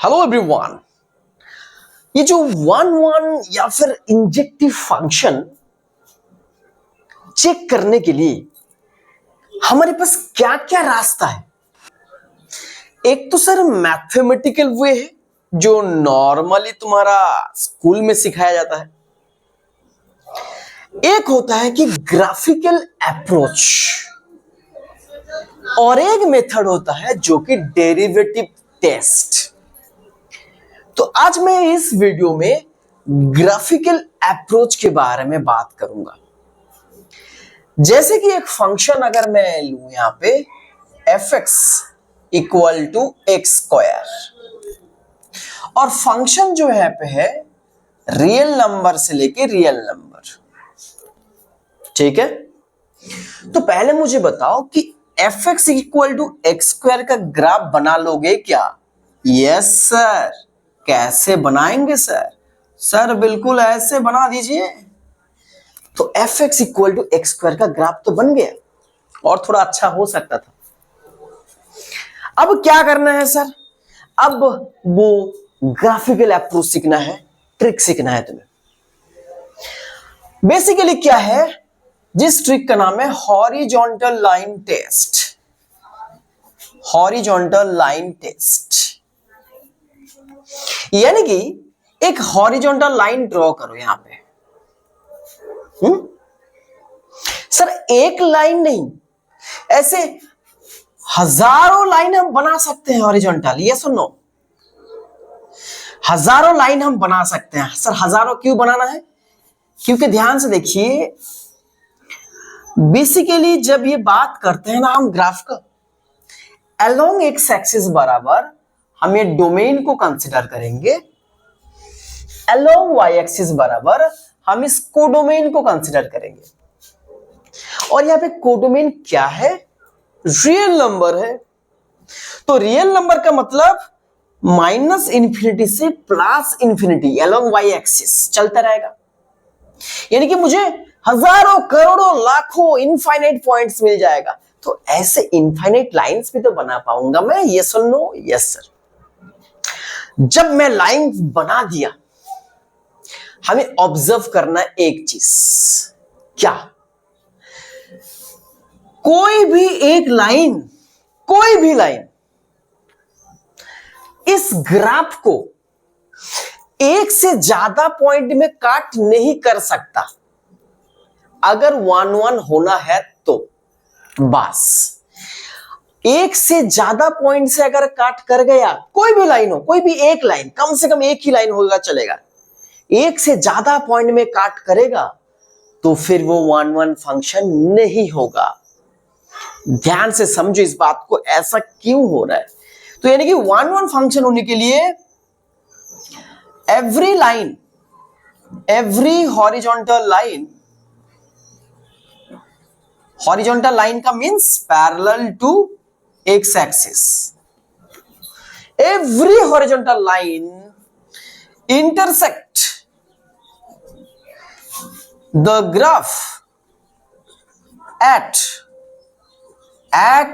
Hello everyone. ये जो one one या फिर इंजेक्टिव फंक्शन चेक करने के लिए हमारे पास क्या क्या रास्ता है। एक तो सर मैथमेटिकल वे है जो नॉर्मली तुम्हारा स्कूल में सिखाया जाता है। एक होता है कि ग्राफिकल अप्रोच और एक मेथड होता है जो कि डेरिवेटिव टेस्ट। तो आज मैं इस वीडियो में ग्राफिकल अप्रोच के बारे में बात करूंगा। जैसे कि एक फंक्शन अगर मैं लूं यहां पे fx equal to x square और फंक्शन जो है पे है रियल नंबर से लेके रियल नंबर, ठीक है। तो पहले मुझे बताओ कि fx equal to x square का ग्राफ बना लोगे क्या? Yes sir. कैसे बनाएंगे सर? सर बिल्कुल ऐसे बना दीजिए। तो fx equal to x square का ग्राफ तो बन गया और थोड़ा अच्छा हो सकता था। अब क्या करना है सर? अब वो ग्राफिकल अप्रोच सीखना है, ट्रिक सीखना है तुम्हें। बेसिकली क्या है, जिस ट्रिक का नाम है horizontal line test. Horizontal line test यानी कि एक हॉरिजॉन्टल लाइन ड्रॉ करो यहां पे। सर एक लाइन नहीं, ऐसे हजारों लाइन हम बना सकते हैं हॉरिजॉन्टल। ये सुनो, हजारों लाइन हम बना सकते हैं। सर हजारों क्यों बनाना है? क्योंकि ध्यान से देखिए, बेसिकली जब ये बात करते हैं ना हम ग्राफ का, अलोंग एक्स एक्सिस बराबर हम ये डोमेन को कंसिडर करेंगे, अलोंग वाई एक्सिस बराबर हम इस कोडोमेन को कंसिडर करेंगे। और यहां पे कोडोमेन क्या है? रियल नंबर है। तो रियल नंबर का मतलब माइनस इंफिनिटी से plus infinity along Y axis चलता रहेगा। यानी कि मुझे हजारों करोड़ों लाखों इनफाइनाइट पॉइंट्स मिल जाएगा। तो ऐसे इनफाइनाइट लाइंस भी तो बना पाऊंगा मैं। ये सुन लो। Yes sir. जब मैं लाइन बना दिया, हमें ऑब्जर्व करना एक चीज। क्या? कोई भी एक लाइन, कोई भी लाइन इस ग्राफ को एक से ज्यादा पॉइंट में काट नहीं कर सकता। अगर वन वन होना है तो बस एक से ज्यादा पॉइंट से अगर काट कर गया, कोई भी लाइन हो, कोई भी एक लाइन, कम से कम एक ही लाइन होगा चलेगा, एक से ज्यादा पॉइंट में काट करेगा तो फिर वो वन वन फंक्शन नहीं होगा। ध्यान से समझो इस बात को, ऐसा क्यों हो रहा है। तो यानी कि वन वन फंक्शन होने के लिए every line, every horizontal line, horizontal line का means parallel to X axis, every horizontal line intersect the graph at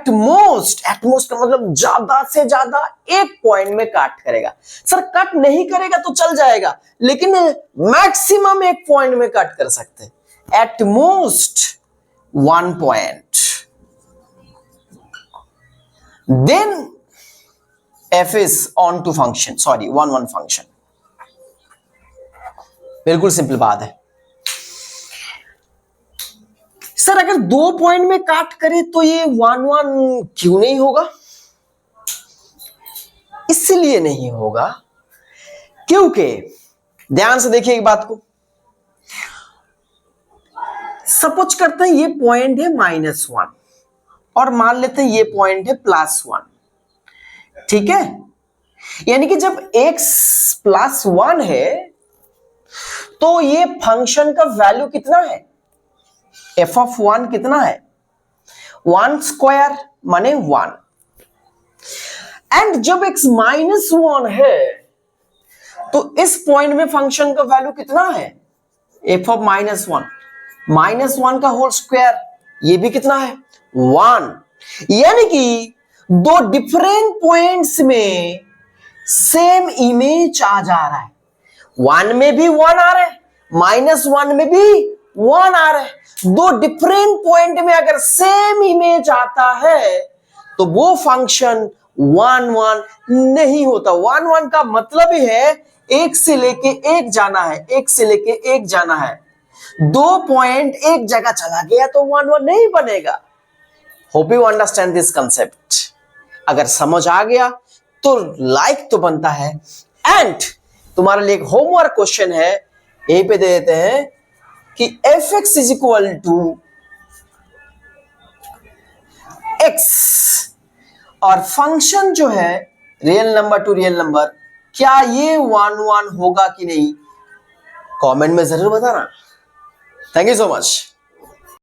most का मतलब ज्यादा से ज्यादा एक पॉइंट में काट करेगा। सर कट नहीं करेगा तो चल जाएगा, लेकिन मैक्सिमम एक पॉइंट में कट कर सकते हैं। At most one point. Then f is on to function, sorry one one function। बिल्कुल सिंपल बात है। सर अगर दो पॉइंट में काट करे तो ये वन वन क्यों नहीं होगा? इसलिए नहीं होगा क्योंकि ध्यान से देखिए एक बात को। सपोज करते हैं ये पॉइंट है -1 और मान लेते हैं ये पॉइंट है +1, ठीक है। यानी कि जब x +1 है तो ये फंक्शन का वैल्यू कितना है? f(1) कितना है? 1 स्क्वायर माने 1। एंड जब x -1 है तो इस पॉइंट में फंक्शन का वैल्यू कितना है? f(-1) -1 का होल स्क्वायर, ये भी कितना है? 1। यानी कि दो डिफरेंट पॉइंट्स में सेम इमेज आ जा रहा है, 1 में भी 1 आ रहा है, -1 में भी 1 आ रहा है। दो डिफरेंट पॉइंट में अगर सेम इमेज आता है तो वो फंक्शन 1 1 नहीं होता। 1 1 का मतलब ही है एक से लेके एक जाना है, एक से लेके एक जाना है। दो पॉइंट एक जगह चला गया तो 1 1 नहीं बनेगा। Hope you understand this concept. अगर समझ आ गया तो लाइक तो बनता है। एंड तुम्हारे लिए एक होमवर्क क्वेश्चन है, यहीं पे दे देते हैं कि f(x) is equal to x और फंक्शन जो है real number to real number, क्या ये 1 1 होगा कि नहीं, कमेंट में जरूर बताना। Thank you so much.